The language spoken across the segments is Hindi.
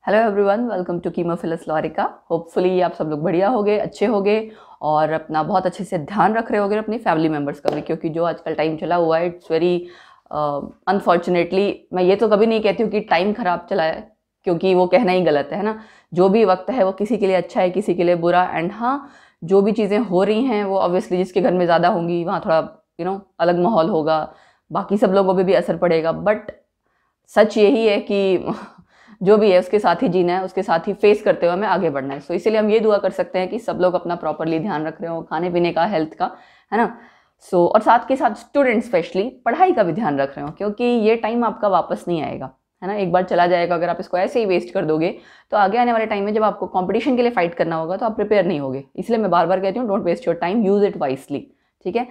हेलो एवरीवन, वेलकम टू कीमोफिलस लॉरिका। होपफुली आप सब लोग बढ़िया होगे, अच्छे होगे और अपना बहुत अच्छे से ध्यान रख रहे होगे अपनी फैमिली मेम्बर्स का भी, क्योंकि जो आजकल टाइम चला हुआ है इट्स वेरी अनफॉर्चुनेटली। मैं ये तो कभी नहीं कहती हूँ कि टाइम ख़राब चला है, क्योंकि वो कहना ही गलत है ना। जो भी वक्त है वो किसी के लिए अच्छा है, किसी के लिए बुरा। एंड हाँ, जो भी चीज़ें हो रही हैं वो ऑब्वियसली जिसके घर में ज़्यादा होंगी वहाँ थोड़ा अलग माहौल होगा, बाकी सब लोगों पर भी असर पड़ेगा। बट सच यही है कि जो भी है उसके साथ ही जीना है, उसके साथ ही फेस करते हुए हमें आगे बढ़ना है। सो इसीलिए हम ये दुआ कर सकते हैं कि सब लोग अपना प्रॉपरली ध्यान रख रहे हो, खाने पीने का, हेल्थ का, है ना। और साथ के साथ स्टूडेंट स्पेशली पढ़ाई का भी ध्यान रख रहे हो, क्योंकि ये टाइम आपका वापस नहीं आएगा, है ना। एक बार चला जाएगा, अगर आप इसको ऐसे ही वेस्ट कर दोगे तो आगे आने वाले टाइम में जब आपको कॉम्पिटिशन के लिए फाइट करना होगा तो आप प्रिपेयर नहीं होगे। इसलिए मैं बार बार कहती हूँ, don't waste your time, use it wisely. ठीक है।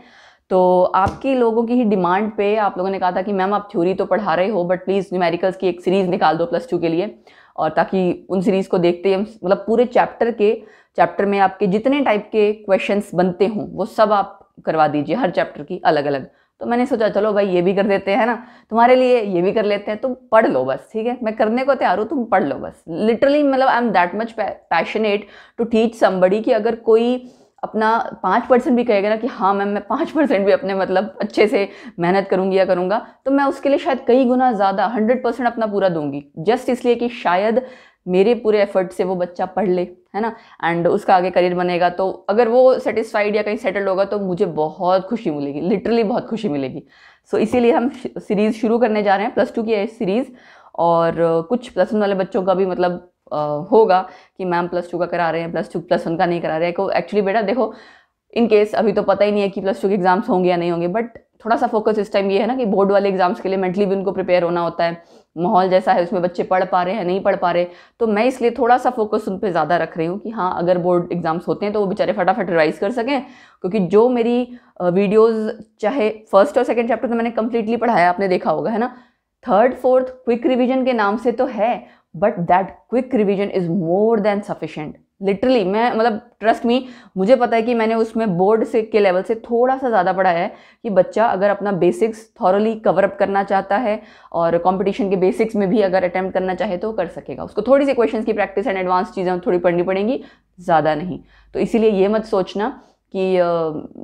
तो आपकी लोगों की ही डिमांड पे आप लोगों ने कहा था कि मैम आप थ्योरी तो पढ़ा रहे हो बट प्लीज़ न्यूमेरिकल्स की एक सीरीज़ निकाल दो +2 के लिए, और ताकि उन सीरीज़ को देखते ही हम मतलब पूरे चैप्टर में आपके जितने टाइप के क्वेश्चंस बनते हों वो सब आप करवा दीजिए, हर चैप्टर की अलग अलग। तो मैंने सोचा चलो भाई ये भी कर देते हैं ना, तुम्हारे लिए ये भी कर लेते हैं, तुम पढ़ लो बस। ठीक है, मैं करने को तैयार हूँ, तुम पढ़ लो बस। लिटरली मतलब I am that much passionate to teach somebody कि अगर कोई अपना 5% भी कहेगा ना कि हाँ मैम मैं 5% भी अपने मतलब अच्छे से मेहनत करूंगी या करूंगा, तो मैं उसके लिए शायद कई गुना ज़्यादा 100% अपना पूरा दूंगी, जस्ट इसलिए कि शायद मेरे पूरे एफर्ट से वो बच्चा पढ़ ले, है ना। एंड उसका आगे करियर बनेगा, तो अगर वो सेटिस्फाइड या कहीं सेटल्ड होगा तो मुझे बहुत खुशी मिलेगी, लिटरली बहुत खुशी मिलेगी। सो इसीलिए हम सीरीज़ शुरू करने जा रहे हैं, +2 की सीरीज़। और कुछ +1 वाले बच्चों का भी मतलब होगा कि मैम +2 का करा रहे हैं, +2 +1 का नहीं करा रहे हैं। एक्चुअली बेटा देखो, इन केस अभी तो पता ही नहीं है कि +2 के एग्जाम्स होंगे या नहीं होंगे, बट थोड़ा सा फोकस इस टाइम ये है ना कि बोर्ड वाले एग्जाम्स के लिए मेंटली भी उनको प्रिपेयर होना होता है। माहौल जैसा है उसमें बच्चे पढ़ पा रहे हैं नहीं पढ़ पा रहे, तो मैं इसलिए थोड़ा सा फोकस उन पर ज़्यादा रख रही हूँ कि हाँ अगर बोर्ड एग्जाम्स होते हैं तो वो बेचारे फटाफट रिवाइज कर सकें। क्योंकि जो मेरी वीडियोज़ चाहे फर्स्ट और सेकेंड चैप्टर तो मैंने कम्प्लीटली पढ़ाया, आपने देखा होगा, है ना। थर्ड फोर्थ क्विक रिविजन के नाम से तो है, but that quick revision is more than sufficient. Literally मैं मतलब ट्रस्ट मी, मुझे पता है कि मैंने उसमें बोर्ड से के लेवल से थोड़ा सा ज़्यादा पढ़ाया है कि बच्चा अगर अपना बेसिक्स थॉरली कवर अप करना चाहता है और कंपटीशन के बेसिक्स में भी अगर अटेम्प्ट करना चाहे तो कर सकेगा। उसको थोड़ी सी क्वेश्चंस की प्रैक्टिस एंड एडवांस चीज़ें थोड़ी पढ़नी पड़ेंगी, ज़्यादा नहीं। तो इसीलिए ये मत सोचना कि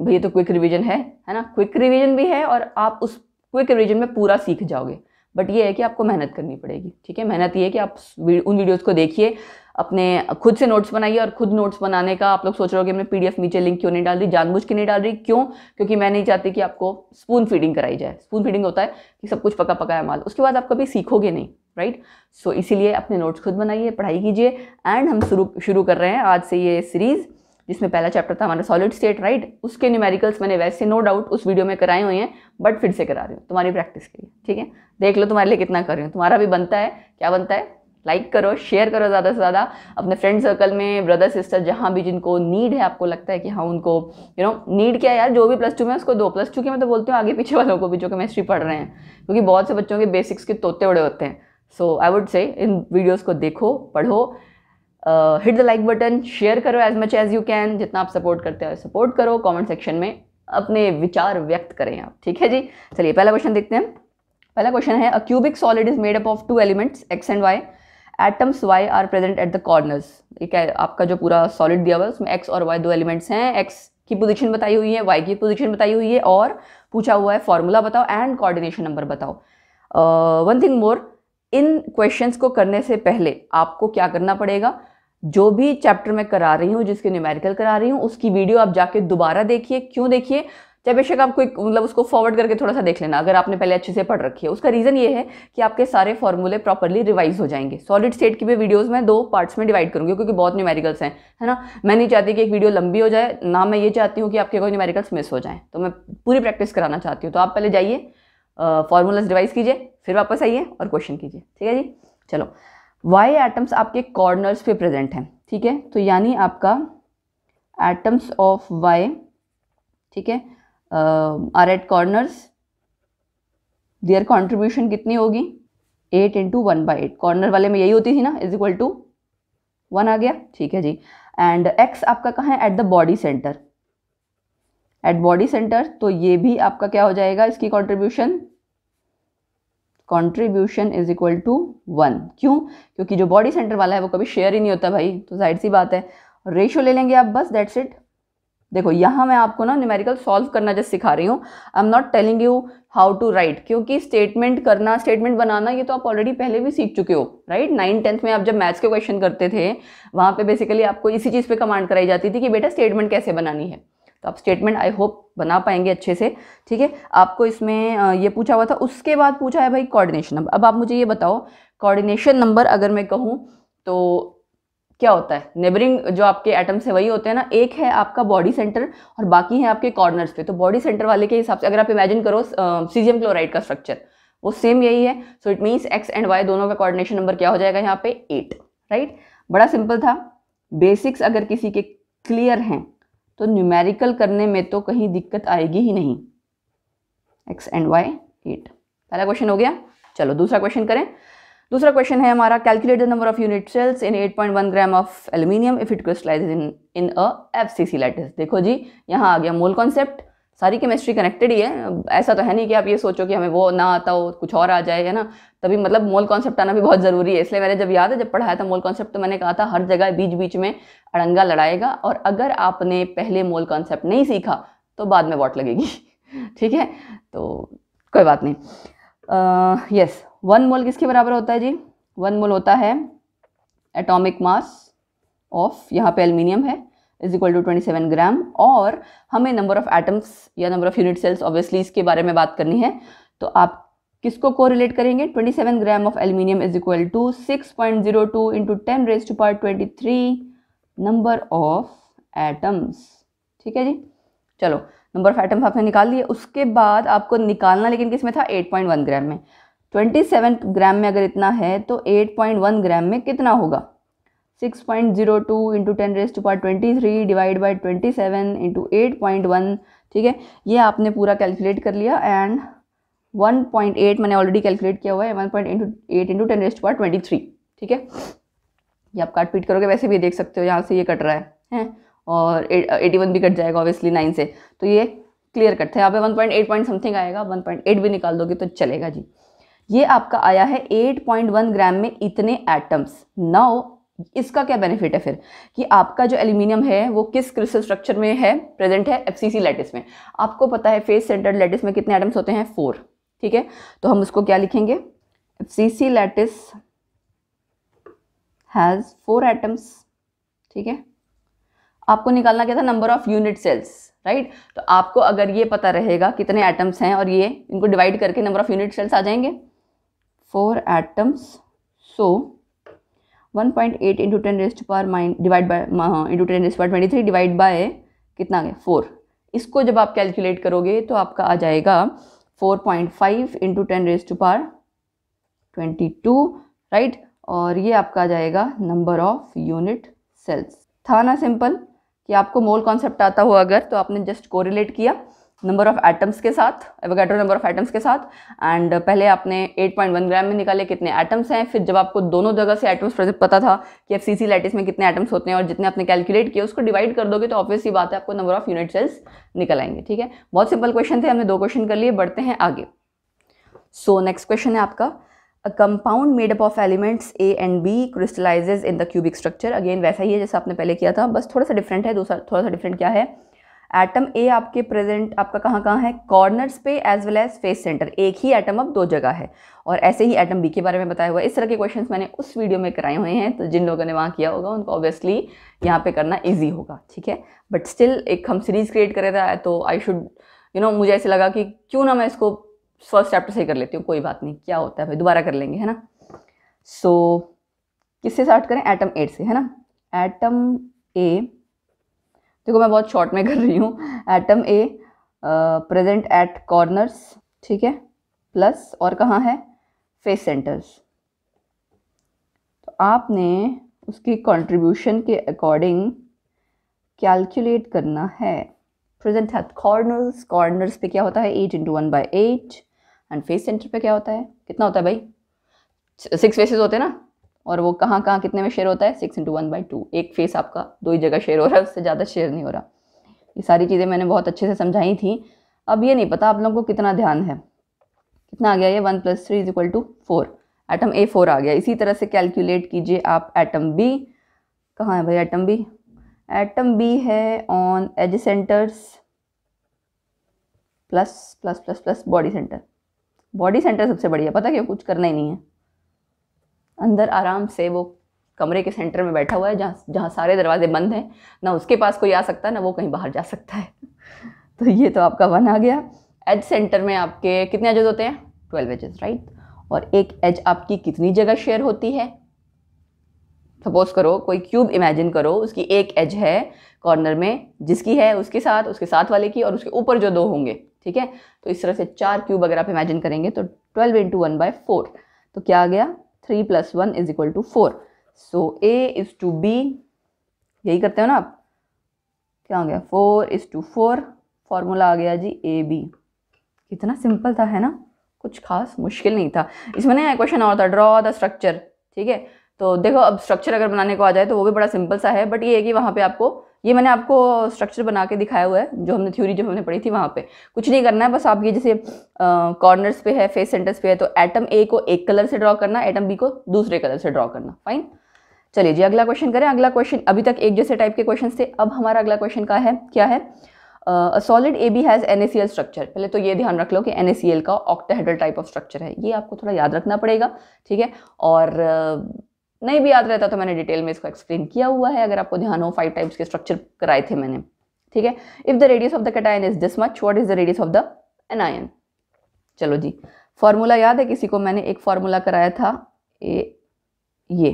भैया तो क्विक रिविजन है ना। क्विक रिविजन भी है और आप उस क्विक रिविजन में पूरा सीख जाओगे, बट ये है कि आपको मेहनत करनी पड़ेगी। ठीक है, मेहनत ये है कि आप उन वीडियोज़ को देखिए, अपने खुद से नोट्स बनाइए। और खुद नोट्स बनाने का आप लोग सोच रहे हो कि मैंने PDF नीचे लिंक क्यों नहीं डाल रही, जानबूझ के नहीं डाल रही। क्यों? क्योंकि मैं नहीं चाहती कि आपको स्पून फीडिंग कराई जाए। स्पून फीडिंग होता है कि सब कुछ पका पकाया माल, उसके बाद आप कभी सीखोगे नहीं, राइट। सो इसीलिए अपने नोट्स खुद बनाइए, पढ़ाई कीजिए। एंड हम शुरू कर रहे हैं आज से ये सीरीज़, जिसमें पहला चैप्टर था हमारा सॉलिड स्टेट, राइट। उसके न्यूमेरिकल्स मैंने वैसे नो डाउट उस वीडियो में कराए हुए हैं, बट फिर से करा रही हूँ तुम्हारी प्रैक्टिस के लिए। ठीक है, देख लो तुम्हारे लिए कितना कर रही हूँ। तुम्हारा भी बनता है, क्या बनता है, लाइक करो, शेयर करो ज़्यादा से ज़्यादा अपने फ्रेंड सर्कल में, ब्रदर सिस्टर, जहाँ भी जिनको नीड है, आपको लगता है कि हाँ उनको नीड क्या है यार, जो भी +2 में उसको दो। +2 के मैं तो बोलती हूँ आगे पीछे वालों को भी जो केमिस्ट्री पढ़ रहे हैं, क्योंकि बहुत से बच्चों के बेसिक्स के तोते बड़े होते हैं। सो I would say in videos को देखो, पढ़ो, hit the like button, share करो as much as you can. जितना आप सपोर्ट करते हो सपोर्ट करो, कमेंट सेक्शन में अपने विचार व्यक्त करें आप। ठीक है जी, चलिए पहला क्वेश्चन देखते हैं। पहला क्वेश्चन है, a cubic solid is made up of 2 elements x and y, atoms y are present at the corners. एक आपका जो पूरा सॉलिड दिया हुआ है उसमें x और y 2 एलिमेंट्स हैं। x की पोजीशन बताई हुई है, y की पोजीशन बताई हुई है, और पूछा हुआ है फॉर्मूला बताओ एंड कोऑर्डिनेशन नंबर बताओ। वन थिंग मोर, इन क्वेश्चंस को करने से पहले आपको क्या करना पड़ेगा, जो भी चैप्टर मैं करा रही हूँ, जिसके न्यूमेरिकल करा रही हूँ, उसकी वीडियो आप जाके दोबारा देखिए। क्यों देखिए? चाहे बेशक आपको मतलब उसको फॉरवर्ड करके थोड़ा सा देख लेना, अगर आपने पहले अच्छे से पढ़ रखी है। उसका रीज़न ये है कि आपके सारे फॉर्मूले प्रॉपरली रिवाइज हो जाएंगे। सॉलिड स्टेट की भी वीडियोस में 2 पार्ट्स में डिवाइड करूंगी, क्योंकि बहुत न्यूमेरिकल्स हैं, है ना। मैं नहीं चाहती कि एक वीडियो लंबी हो जाए, ना मैं ये चाहती हूँ कि आपके कोई न्यूमेरिकल्स मिस हो जाएं, तो मैं पूरी प्रैक्टिस कराना चाहती हूँ। तो आप पहले जाइए, फॉर्मूलाज रिवाइज कीजिए, फिर वापस आइए और क्वेश्चन कीजिए। ठीक है जी, चलो। वाई एटम्स आपके कॉर्नर्स पे प्रेजेंट हैं, ठीक है। तो यानी आपका एटम्स ऑफ वाई, ठीक है, are at corners, their contribution कितनी होगी, 8 × 1/8। कॉर्नर वाले में यही होती थी ना, = 1 आ गया। ठीक है जी। एंड x आपका कहाँ है, at the body centre, at body centre. तो ये भी आपका क्या हो जाएगा, इसकी contribution contribution is equal to 1। क्यों? क्योंकि जो बॉडी सेंटर वाला है वो कभी शेयर ही नहीं होता भाई, तो जाहिर सी बात है। रेशियो ले लेंगे आप, बस दैट्स इट। देखो यहाँ मैं आपको ना न्यूमेरिकल सॉल्व करना जस्ट सिखा रही हूँ, I am not telling you how to write, क्योंकि स्टेटमेंट करना, स्टेटमेंट बनाना ये तो आप ऑलरेडी पहले भी सीख चुके हो, राइट। 9th-10th में आप जब मैथ्स के क्वेश्चन करते थे वहाँ पे बेसिकली आपको इसी चीज़ पे कमांड कराई जाती थी कि बेटा स्टेटमेंट कैसे बनानी है। तो आप स्टेटमेंट आई होप बना पाएंगे अच्छे से, ठीक है। आपको इसमें ये पूछा हुआ था, उसके बाद पूछा है भाई कोऑर्डिनेशन नंबर। अब आप मुझे ये बताओ, कोऑर्डिनेशन नंबर अगर मैं कहूँ तो क्या होता है? नेबरिंग जो आपके एटम्स है वही होते हैं ना, एक है आपका बॉडी सेंटर और बाकी है आपके कॉर्नर्स पे। तो बॉडी सेंटर वाले के हिसाब से अगर आप इमेजिन करो सीजियम क्लोराइड का स्ट्रक्चर, वो सेम यही है। So it means x and y दोनों का कोऑर्डिनेशन नंबर क्या हो जाएगा यहाँ पे? 8, राइट। बड़ा सिंपल था। बेसिक्स अगर किसी के क्लियर हैं तो न्यूमेरिकल करने में तो कहीं दिक्कत आएगी ही नहीं। एक्स एंड वाई 8, पहला क्वेश्चन हो गया। चलो दूसरा क्वेश्चन करें। दूसरा क्वेश्चन है हमारा, calculate the number of unit cells in 8.1 gram of aluminium if it crystallises in a FCC lattice. देखो जी, यहाँ आ गया मोल कॉन्सेप्ट। सारी केमिस्ट्री कनेक्टेड ही है, ऐसा तो है नहीं कि आप ये सोचो कि हमें वो ना आता हो कुछ और आ जाए, है ना। तभी मतलब मोल कॉन्सेप्ट आना भी बहुत ज़रूरी है। इसलिए मैंने जब याद है जब पढ़ाया था मोल कॉन्सेप्ट, तो मैंने कहा था हर जगह बीच बीच में अड़ंगा लड़ाएगा, और अगर आपने पहले मोल कॉन्सेप्ट नहीं सीखा तो बाद में वॉट लगेगी ठीक है, तो कोई बात नहीं। यस, 1 मोल किसके बराबर होता है जी? 1 मोल होता है एटॉमिक मास ऑफ, यहाँ पे एल्यूमिनियम है, इज इक्वल टू 27 ग्राम। और हमें नंबर ऑफ एटम्स या number of unit cells obviously इसके बारे में बात करनी है। तो आप किसको कोरिलेट करेंगे? 27 gram of aluminium is equal to 6.02 into 10⁻23 number of atoms. ठीक है जी, चलो नंबर ऑफ एटम्स आपने निकाल लिए। उसके बाद आपको निकालना लेकिन किस में था? 8.1 ग्राम में। 27 ग्राम में अगर इतना है तो 8.1 ग्राम में कितना होगा? 6.02 इंटू 10⁻23 डिवाइड बाई 27 इंटू 8.1। ठीक है, ये आपने पूरा कैलकुलेट कर लिया। एंड 1.8 मैंने ऑलरेडी कैलकुलेट किया हुआ है, 1.8 इंटू 10⁻23। ठीक है, ये आप काट पीट करोगे, वैसे भी देख सकते हो यहाँ से ये कट रहा है और 81 भी कट जाएगा ऑब्वियसली 9 से, तो ये क्लियर कट था। यहाँ पे 1.8 पॉइंट समथिंग आएगा, 1.8 भी निकाल दोगे तो चलेगा जी। ये आपका आया है 8.1 ग्राम में इतने एटम्स। नाउ इसका क्या बेनिफिट है फिर कि आपका जो एल्यूमिनियम है वो किस क्रिस्टल स्ट्रक्चर में है? प्रेजेंट है एफसीसी लैटिस में। आपको पता है फेस सेंटर्ड लैटिस में कितने एटम्स होते हैं? 4। ठीक है, तो हम उसको क्या लिखेंगे? FCC lattice has 4 atoms. ठीक है, आपको निकालना क्या था? Number of unit cells, right. तो आपको अगर ये पता रहेगा कितने एटम्स हैं और ये इनको डिवाइड करके नंबर ऑफ यूनिट सेल्स आ जाएंगे, 4 atoms. So 1.8 into 10⁻³ divide by into 10⁻23 divide by कितना आ गया? 4। इसको जब आप कैलकुलेट करोगे तो आपका आ जाएगा 4.5 इंटू 10⁻22, राइट। और ये आपका आ जाएगा नंबर ऑफ यूनिट सेल्स। था ना सिंपल कि आपको मोल कॉन्सेप्ट आता हो अगर, तो आपने जस्ट कोरिलेट किया नंबर ऑफ एटम्स के साथ, एवोगाड्रो नंबर ऑफ एटम्स के साथ। एंड पहले आपने 8.1 ग्राम में निकाले कितने एटम्स हैं, फिर जब आपको दोनों जगह से एटम्स पता था कि एफसीसी लैटिस में कितने एटम्स होते हैं और जितने आपने कैलकुलेट किए उसको डिवाइड कर दोगे तो ऑब्वियस सी बात है आपको नंबर ऑफ यूनिट सेल्स निकल आएंगे। ठीक है, बहुत सिंपल क्वेश्चन थे, हमने 2 क्वेश्चन कर लिए, बढ़ते हैं आगे। सो नेक्स्ट क्वेश्चन है आपका, A compound made up of elements A and B crystallizes in the cubic structure। Again वैसा ही है जैसा आपने पहले किया था, बस थोड़ा सा डिफरेंट है। दूसरा थोड़ा सा डिफरेंट क्या है? एटम ए आपके प्रेजेंट आपका कहाँ है? कॉर्नर्स पे as well as face centre. एक ही एटम अब 2 जगह है। और ऐसे ही एटम बी के बारे में बताया हुआ है। इस तरह के क्वेश्चंस मैंने उस वीडियो में कराए हुए हैं, तो जिन लोगों ने वहाँ किया होगा उनको ऑब्वियसली यहाँ पे करना ईजी होगा। ठीक है, बट स्टिल एक हम सीरीज क्रिएट कर रहे थे तो आई शुड मुझे ऐसे लगा कि क्यों ना मैं इसको फर्स्ट चैप्टर से ही कर लेती हूँ। कोई बात नहीं, क्या होता है भाई, दोबारा कर लेंगे, है ना। सो किससे स्टार्ट करें? एटम 8 से, है ना। एटम ए, देखो मैं बहुत शॉर्ट में कर रही हूँ। Atom A present at corners, ठीक है, प्लस और कहाँ है? Face centres. तो आपने उसकी कंट्रीब्यूशन के अकॉर्डिंग कैलकुलेट करना है। प्रेजेंट है कॉर्नर्स, कॉर्नर्स पे क्या होता है? 8 इंटू 1/8। एंड फेस सेंटर पे क्या होता है? कितना होता है भाई? 6 फेसेस होते हैं ना, और वो कहाँ कहाँ कितने में शेयर होता है? 6 इंटू 1/2। एक फेस आपका 2 ही जगह शेयर हो रहा है, उससे ज़्यादा शेयर नहीं हो रहा। ये सारी चीज़ें मैंने बहुत अच्छे से समझाई थी। अब ये नहीं पता आप लोगों को कितना ध्यान है, कितना आ गया ये 1 + 3 = 4, एटम ए 4 आ गया। इसी तरह से कैलकुलेट कीजिए आप एटम बी। कहाँ है भाई एटम बी? एटम बी है on edge centres plus plus plus plus body centre. Body centre सबसे बढ़िया, पता क्यों? कुछ करना ही नहीं है, अंदर आराम से वो कमरे के सेंटर में बैठा हुआ है, जहाँ सारे दरवाजे बंद हैं, ना उसके पास कोई आ सकता है ना वो कहीं बाहर जा सकता है। तो ये तो आपका 1 आ गया। एज सेंटर में आपके कितने एजेस होते हैं? 12 एजेस, राइट। और एक एज आपकी कितनी जगह शेयर होती है? सपोज करो कोई क्यूब इमेजिन करो, उसकी एक एज है कॉर्नर में, जिसकी है उसके साथ वाले की और उसके ऊपर जो 2 होंगे, ठीक है। तो इस तरह से 4 क्यूब अगर आप इमेजिन करेंगे तो 12 × 1/4, तो क्या आ गया? 3 + 1 = 4। सो A is to B, यही करते हो ना आप? क्या हो गया? 4:4, फॉर्मूला आ गया जी AB। कितना सिंपल था, है ना? कुछ खास मुश्किल नहीं था। इसमें ना क्वेश्चन और था, ड्रॉ द स्ट्रक्चर, ठीक है। तो देखो अब स्ट्रक्चर अगर बनाने को आ जाए तो वो भी बड़ा सिंपल सा है, बट ये है कि वहाँ पे आपको, ये मैंने आपको स्ट्रक्चर बना के दिखाया हुआ है, जो हमने थ्योरी जो हमने पढ़ी थी वहाँ पे। कुछ नहीं करना है, बस आप ये जैसे कॉर्नर्स पे है, फेस सेंटर्स पे है, तो एटम ए को एक कलर से ड्रॉ करना, एटम बी को दूसरे कलर से ड्रॉ करना। फाइन, चलिए जी अगला क्वेश्चन करें। अगला क्वेश्चन, अभी तक एक जैसे टाइप के क्वेश्चन थे, अब हमारा अगला क्वेश्चन का है, क्या है? Solid AB has NaCl structure. पहले तो ये ध्यान रख लो कि NaCl का ऑक्टाहेड्रल टाइप ऑफ स्ट्रक्चर है, ये आपको थोड़ा याद रखना पड़ेगा, ठीक है। और नहीं भी याद रहता तो मैंने डिटेल में इसको एक्सप्लेन किया हुआ है, अगर आपको ध्यान हो 5 टाइप्स के स्ट्रक्चर कराए थे मैंने, ठीक है। If the radius of the cation is this much, what is the radius of the anion? चलो जी, फॉर्मूला याद है किसी को? मैंने एक फॉर्मूला कराया था, ये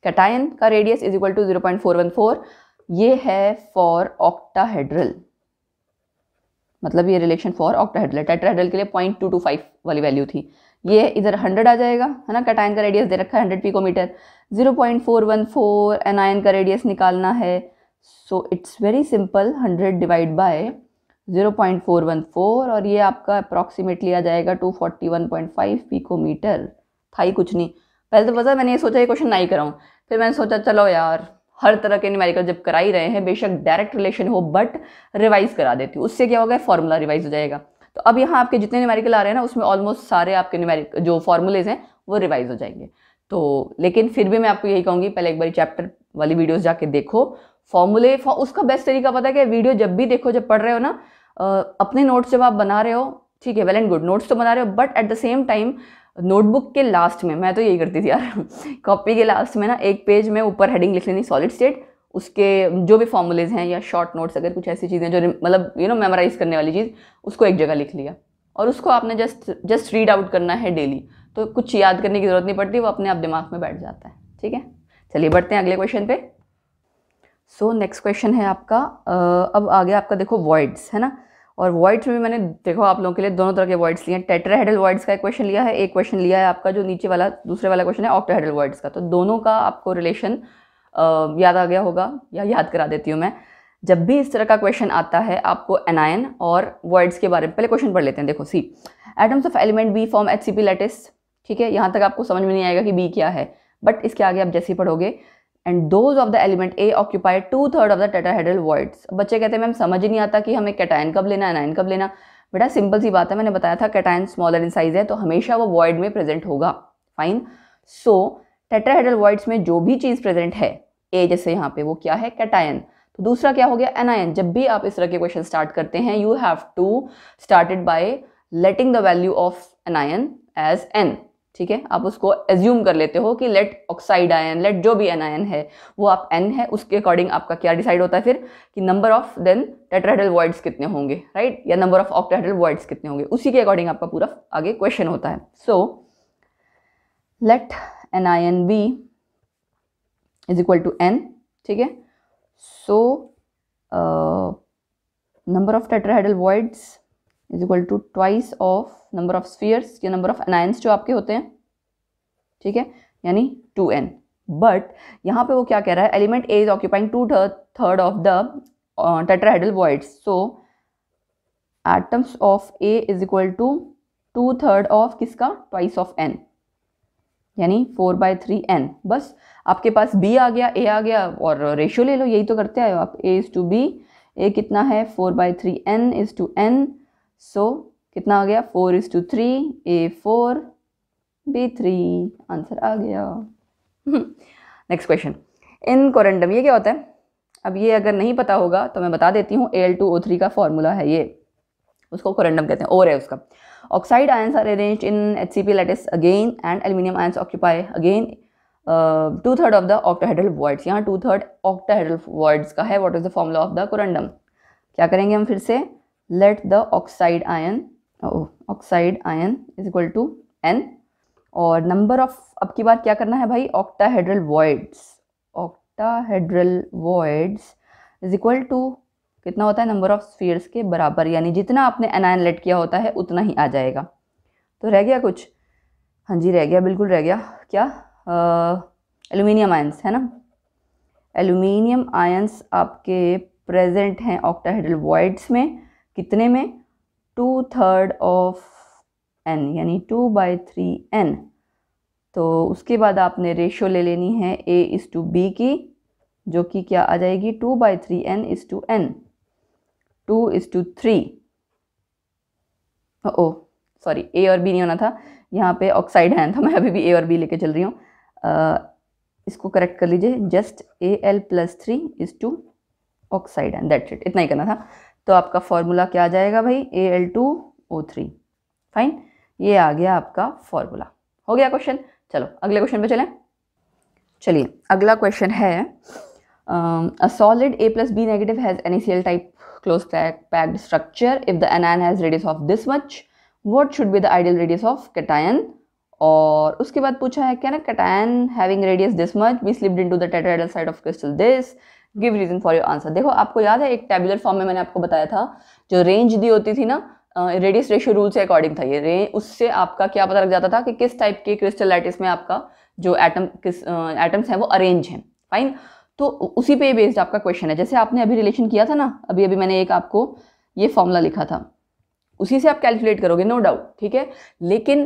कैटायन का रेडियस इज इक्वल टू 0.414, ये है फॉर ऑक्टाहेड्रल, मतलब ये रिलेशन फॉर ऑक्टाहेड्रल। टेट्राहेड्रल के लिए 0.225 वाली वैल्यू थी, ये इधर 100 आ जाएगा, है ना। कैटायन का रेडियस दे रखा है 100 पिकोमीटर, 0.414 एनायन का रेडियस निकालना है। So it's very simple, 100 divide by 0.414, और ये आपका अप्रॉक्सीमेटली आ जाएगा 241.5 पिकोमीटर। था ही कुछ नहीं। पहले तो पता मैंने ये सोचा ये क्वेश्चन नहीं कराऊं, फिर मैंने सोचा चलो यार हर तरह के न्यूमेरिकल जब करा ही रहे हैं, बेशक डायरेक्ट रिलेशन हो बट रिवाइज करा देती हूँ, उससे क्या होगा? फॉर्मूला रिवाइज हो जाएगा। तो अब यहाँ आपके जितने न्यूमेरिकल आ रहे हैं ना, उसमें ऑलमोस्ट सारे आपके न्यूमेरिक जो फॉर्मूलेज हैं वो रिवाइज हो जाएंगे। तो लेकिन फिर भी मैं आपको यही कहूँगी, पहले एक बार चैप्टर वाली वीडियोस जाके देखो, फॉर्मूले उसका बेस्ट तरीका पता है कि वीडियो जब भी देखो, जब पढ़ रहे हो ना, अपने नोट्स जब आप बना रहे हो, ठीक है, वेल एंड गुड, नोट्स तो बना रहे हो, but at the same time notebook के लास्ट में, मैं तो यही करती थी यार कॉपी के लास्ट में ना एक पेज में ऊपर हेडिंग लिख लेनी सॉलिड स्टेट, उसके जो भी फॉर्मूलेज हैं या शॉर्ट नोट्स, अगर कुछ ऐसी चीज़ें जो मतलब मेमोराइज करने वाली चीज़, उसको एक जगह लिख लिया और उसको आपने जस्ट रीड आउट करना है डेली, तो कुछ याद करने की जरूरत नहीं पड़ती, वो अपने आप दिमाग में बैठ जाता है, ठीक है। चलिए बढ़ते हैं अगले क्वेश्चन पे। सो नेक्स्ट क्वेश्चन है आपका, अब आ गया आपका, देखो वॉइड्स, है ना। और वॉइड्स में भी मैंने देखो आप लोगों के लिए दोनों तरह के वॉइड्स लिए हैं। टेट्राहेड्रल वॉइड्स का एक क्वेश्चन लिया है, एक क्वेश्चन लिया है आपका जो नीचे वाला दूसरे वाला क्वेश्चन है ऑक्टाहेड्रल वॉइड्स का। तो दोनों का आपको रिलेशन याद आ गया होगा, या याद करा देती हूँ मैं। जब भी इस तरह का क्वेश्चन आता है आपको एनायन और वॉइड्स के बारे में, पहले क्वेश्चन पढ़ लेते हैं। देखो, see atoms of element B form HCP lattice, ठीक है। यहाँ तक आपको समझ में नहीं आएगा कि बी क्या है, बट इसके आगे आप जैसे ही पढ़ोगे, and those of the element A occupy 2/3 of the tetrahedral voids. बच्चे कहते हैं मैम समझ ही नहीं आता कि हमें कैटायन कब लेना, एनायन कब लेना। बेटा सिंपल सी बात है, मैंने बताया था कैटायन स्मॉलर इन साइज है तो हमेशा वो वॉइड में प्रेजेंट होगा। फाइन, सो टेट्राहेड्रल वॉइड्स में जो भी चीज़ प्रेजेंट है, ए जैसे यहाँ पे, वो क्या है? कैटायन। तो दूसरा क्या हो गया? एनायन। जब भी आप इस तरह के क्वेश्चन स्टार्ट करते हैं, you have to started by letting the value of anion as N, ठीक है। आप उसको एज्यूम कर लेते हो कि लेट ऑक्साइड आयन, लेट जो भी एनायन है वो आप एन है, उसके अकॉर्डिंग आपका क्या डिसाइड होता है फिर कि number of then tetrahedral voids कितने होंगे, राइट, या नंबर ऑफ ऑक्टाहेड्रल वॉइड्स कितने होंगे, उसी के अकॉर्डिंग आपका पूरा आगे क्वेश्चन होता है। So let anion B is equal to N, ठीक है। So number of tetrahedral voids is equal to twice of number of spheres या नंबर ऑफ एनायंस जो आपके होते हैं, ठीक है, यानी 2n। बट यहाँ पे वो क्या कह रहा है? Element A is occupying 2/3 of the tetrahedral voids, so atoms of A is equal to 2/3 of किसका? ट्वाइस ऑफ n, यानी 4/3n। बस आपके पास b आ गया, a आ गया, और रेशियो ले लो, यही तो करते आए हो आप, a is to b, a कितना है? 4/3n is to n, सो कितना आ गया 4:3, A4 B3, आंसर आ गया। नेक्स्ट क्वेश्चन, इन कोरेंडम, ये क्या होता है? अब ये अगर नहीं पता होगा तो मैं बता देती हूँ, Al2O3 का फॉर्मूला है ये, उसको कोरेंडम कहते हैं, और है उसका। Oxide ions are arranged in HCP lattice again and aluminium ions occupy again 2/3 of the octahedral voids. यहाँ 2/3 ऑक्टाहेड्रल वॉइड्स का है। What is the formula of the corundum? क्या करेंगे हम फिर से, let the oxide ion is equal to N, और नंबर ऑफ, अब की बार क्या करना है भाई, octahedral voids is equal to कितना होता है, नंबर ऑफ स्फीयर्स के बराबर, यानी जितना आपने एनायन लेट किया होता है उतना ही आ जाएगा। तो रह गया कुछ? हाँ जी रह गया, बिल्कुल रह गया। क्या? एल्यूमिनियम आयंस है ना। एल्यूमिनियम आयंस आपके प्रेजेंट हैं ऑक्टाहेड्रल वॉइड्स में, कितने में, 2/3 ऑफ N, यानी 2/3 N। तो उसके बाद आपने रेशियो ले लेनी है A:B की, जो कि क्या आ जाएगी, 2/3N:N, 2:3। ओ सॉरी, A और B नहीं होना था, यहाँ पे ऑक्साइड आयन था, मैं अभी भी A और B लेके चल रही हूँ। इसको करेक्ट कर लीजिए, just Al+3 oxide ion, that's it, इतना ही करना था। तो आपका फॉर्मूला क्या आ जाएगा भाई, Al2O3। फाइन, ये आ गया आपका फॉर्मूला। हो गया क्वेश्चन। चलो अगले क्वेश्चन पे चलें। चलिए अगला क्वेश्चन है, a solid A+B negative has NaCl type close packed structure. If the anion has radius of this much, what should be the ideal radius of cation? और उसके बाद पूछा है, can a cation having radius this much be slipped into the tetrahedral side of crystal this? Give reason for your answer। देखो आपको याद है एक टेबुलर फॉर्म में मैंने आपको बताया था, जो रेंज दी होती थी ना, रेडियस रेशियो रूल से अकॉर्डिंग था ये, उससे आपका क्या पता लग जाता था कि किस टाइप के क्रिस्टल लैटिस में आपका जो एटम्स हैं वो अरेंज हैं। फाइन, तो उसी पे बेस्ड आपका क्वेश्चन है। जैसे आपने अभी रिलेशन किया था ना, अभी मैंने एक आपको ये फॉर्मूला लिखा था, उसी से आप कैलकुलेट करोगे, नो डाउट, ठीक है। लेकिन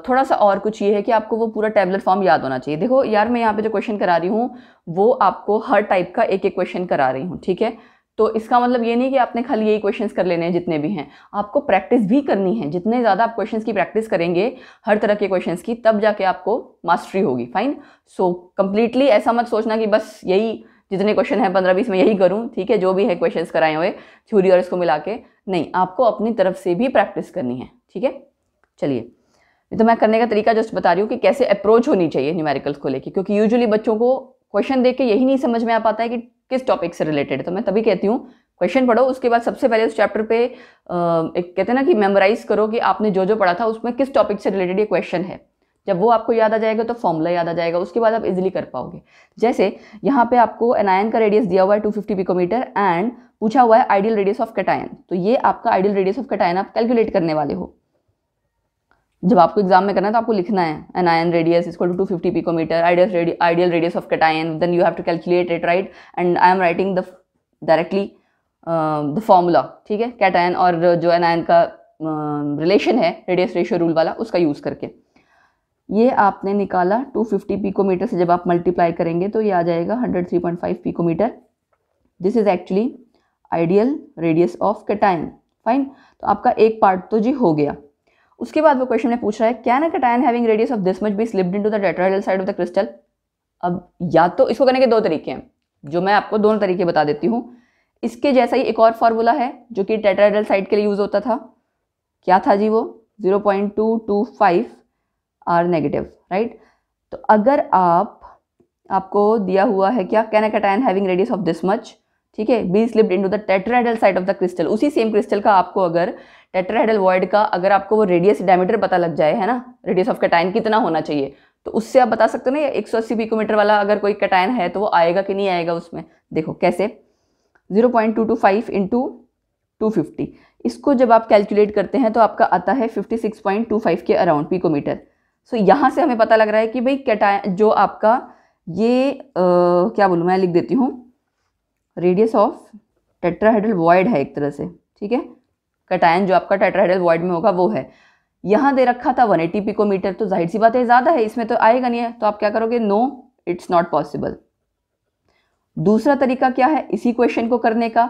थोड़ा सा और कुछ ये है कि आपको वो पूरा टेबुलर फॉर्म याद होना चाहिए। देखो यार, मैं यहाँ पे जो क्वेश्चन करा रही हूँ वो आपको हर टाइप का एक एक क्वेश्चन करा रही हूँ, ठीक है। तो इसका मतलब ये नहीं कि आपने खाली यही क्वेश्चंस कर लेने हैं, जितने भी हैं आपको प्रैक्टिस भी करनी है। जितने ज़्यादा आप क्वेश्चंस की प्रैक्टिस करेंगे हर तरह के क्वेश्चंस की, तब जाके आपको मास्टरी होगी। फाइन, सो कंप्लीटली ऐसा मत सोचना कि बस यही जितने क्वेश्चन हैं 15-20 में यही करूं, ठीक है, जो भी है क्वेश्चंस कराए हुए थ्योरी और इसको मिला के, नहीं, आपको अपनी तरफ से भी प्रैक्टिस करनी है, ठीक है। चलिए, तो मैं करने का तरीका जस्ट बता रही हूँ कि कैसे अप्रोच होनी चाहिए न्यूमेरिकल्स को लेके, क्योंकि यूजुअली बच्चों को क्वेश्चन देख के यही नहीं समझ में आ पाता है कि किस टॉपिक से रिलेटेड है। तो मैं तभी कहती हूँ क्वेश्चन पढ़ो, उसके बाद सबसे पहले उस चैप्टर पे एक कहते हैं ना कि मेमोराइज करो कि आपने जो जो पढ़ा था उसमें किस टॉपिक से रिलेटेड ये क्वेश्चन है। जब वो आपको याद आ जाएगा तो फॉर्मूला याद आ जाएगा, उसके बाद आप इजीली कर पाओगे। जैसे यहाँ पे आपको एनायन का रेडियस दिया हुआ है 250 पिकोमीटर एंड पूछा हुआ है आइडियल रेडियस ऑफ कैटायन। तो ये आपका आइडियल रेडियस ऑफ कैटायन आप कैलकुलेट करने वाले हो। जब आपको एग्जाम में करना है तो आपको लिखना है anion radius equal to 250 picometre, ideal radius of cation, then you have to calculate it, right. And I am writing the directly the formula, ठीक है, कैटायन और जो एनायन का रिलेशन है रेडियस रेशियो रूल वाला, उसका यूज़ करके ये आपने निकाला 250 पिकोमीटर से। जब आप मल्टीप्लाई करेंगे तो ये आ जाएगा 103.5 picometre. This is actually ideal radius of cation. Fine, तो आपका एक पार्ट तो जी हो गया। उसके बाद वो क्वेश्चन में पूछ रहा है, can a cation having radius of this much be slipped into the tetrahedral side of the crystal. अब या तो इसको करने के दो तरीके हैं, जो मैं आपको दोनों तरीके बता देती हूँ। इसके जैसा ही एक और फार्मूला है जो कि टेट्राहेड्रल साइड के लिए यूज होता था। क्या था जी वो? 0.225 आर नेगेटिव, राइट। तो अगर आपको दिया हुआ है क्या, can a cation having radius of this much, ठीक है, be slipped into the tetrahedral side of the crystal. उसी सेम क्रिस्टल का आपको अगर टेट्राहेड्रल वॉइड का अगर आपको वो रेडियस डायमीटर पता लग जाए, है ना, रेडियस ऑफ कैटायन कितना होना चाहिए, तो उससे आप बता सकते हो ना, 180 पिकोमीटर वाला अगर कोई कैटायन है तो वो आएगा कि नहीं आएगा उसमें। देखो कैसे, 0.225 इंटू 250, इसको जब आप कैलकुलेट करते हैं तो आपका आता है 56.25 के अराउंड पिकोमीटर। सो यहाँ से हमें पता लग रहा है कि भाई कैटायन जो आपका ये क्या बोलूँ मैं, लिख देती हूँ, रेडियस ऑफ टेट्राहेड्रल वॉइड है एक तरह से, ठीक है। कैटायन जो आपका टेट्राहेड्रल वॉइड में होगा वो है, यहाँ दे रखा था 180 पिकोमीटर, तो जाहिर सी बात है ज़्यादा है, इसमें तो आएगा नहीं है। तो आप क्या करोगे, नो, इट्स नॉट पॉसिबल। दूसरा तरीका क्या है इसी क्वेश्चन को करने का,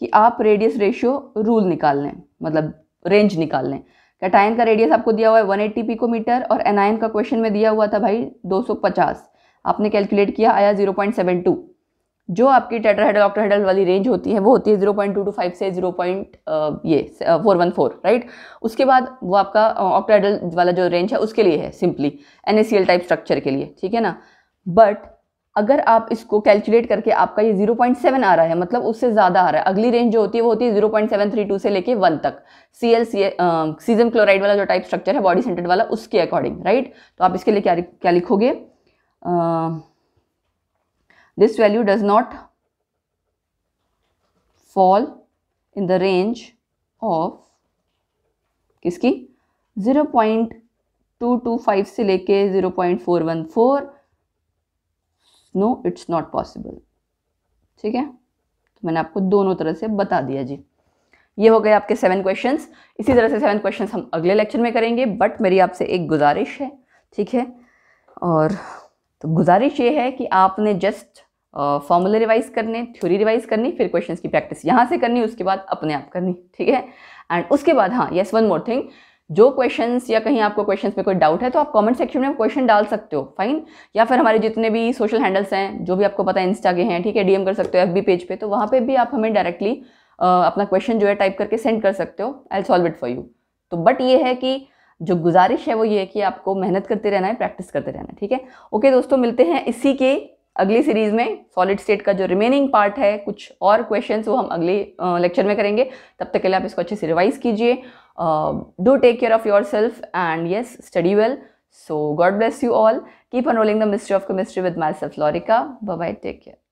कि आप रेडियस रेशियो रूल निकाल लें, मतलब रेंज निकाल लें। कैटायन का रेडियस आपको दिया हुआ है 180 पिकोमीटर और एनायन का क्वेश्चन में दिया हुआ था भाई 250। आपने कैलकुलेट किया, आया 0.72। जो आपकी टेट्राहेड्रल ऑक्टाहेड्रल वाली रेंज होती है वो होती है 0.225 से 414, राइट। उसके बाद वो आपका ऑक्टाहेड्रल वाला जो रेंज है उसके लिए है, सिंपली NaCl टाइप स्ट्रक्चर के लिए, ठीक है ना। बट अगर आप इसको कैलकुलेट करके आपका ये 0.7 आ रहा है, मतलब उससे ज़्यादा आ रहा है, अगली रेंज जो होती है वो होती है 0.732 से लेके 1 तक, सीजियम क्लोराइड वाला जो टाइप स्ट्रक्चर है बॉडी सेंटर्ड वाला, उसके अकॉर्डिंग, राइट। तो आप इसके लिए क्या लिखोगे, this value does not fall in the range of किसकी, 0.225 से लेके 0.414, नो इट्स नॉट पॉसिबल, ठीक है। तो मैंने आपको दोनों तरह से बता दिया जी। ये हो गए आपके 7 क्वेश्चंस। इसी तरह से 7 क्वेश्चंस हम अगले लेक्चर में करेंगे, बट मेरी आपसे एक गुजारिश है, ठीक है। और तो गुजारिश ये है कि आपने जस्ट फॉर्मूले रिवाइज करने, थ्योरी रिवाइज करनी, फिर क्वेश्चंस की प्रैक्टिस यहाँ से करनी, उसके बाद अपने आप करनी, ठीक है। एंड उसके बाद हाँ, यस, वन मोर थिंग, जो क्वेश्चंस या कहीं आपको क्वेश्चंस में कोई डाउट है तो आप कमेंट सेक्शन में क्वेश्चन डाल सकते हो, फाइन। या फिर हमारे जितने भी सोशल हैंडल्स हैं, जो भी आपको पता है इंस्टा के हैं, ठीक है, DM कर सकते हो FB पेज पे, तो वहाँ पे भी आप हमें डायरेक्टली अपना क्वेश्चन जो है टाइप करके सेंड कर सकते हो, I will solve it for you. तो बट ये है कि जो गुजारिश है वो ये है कि आपको मेहनत करते रहना है, प्रैक्टिस करते रहना है, ठीक है। ओके दोस्तों, मिलते हैं इसी के अगली सीरीज में। सॉलिड स्टेट का जो रिमेनिंग पार्ट है, कुछ और क्वेश्चंस वो हम अगले लेक्चर में करेंगे। तब तक के लिए आप इसको अच्छे से रिवाइज कीजिए। Do take care of yourself and yes, study well. So God bless you all. Keep unrolling the mystery of chemistry with myself, Lorika. Bye bye, take care.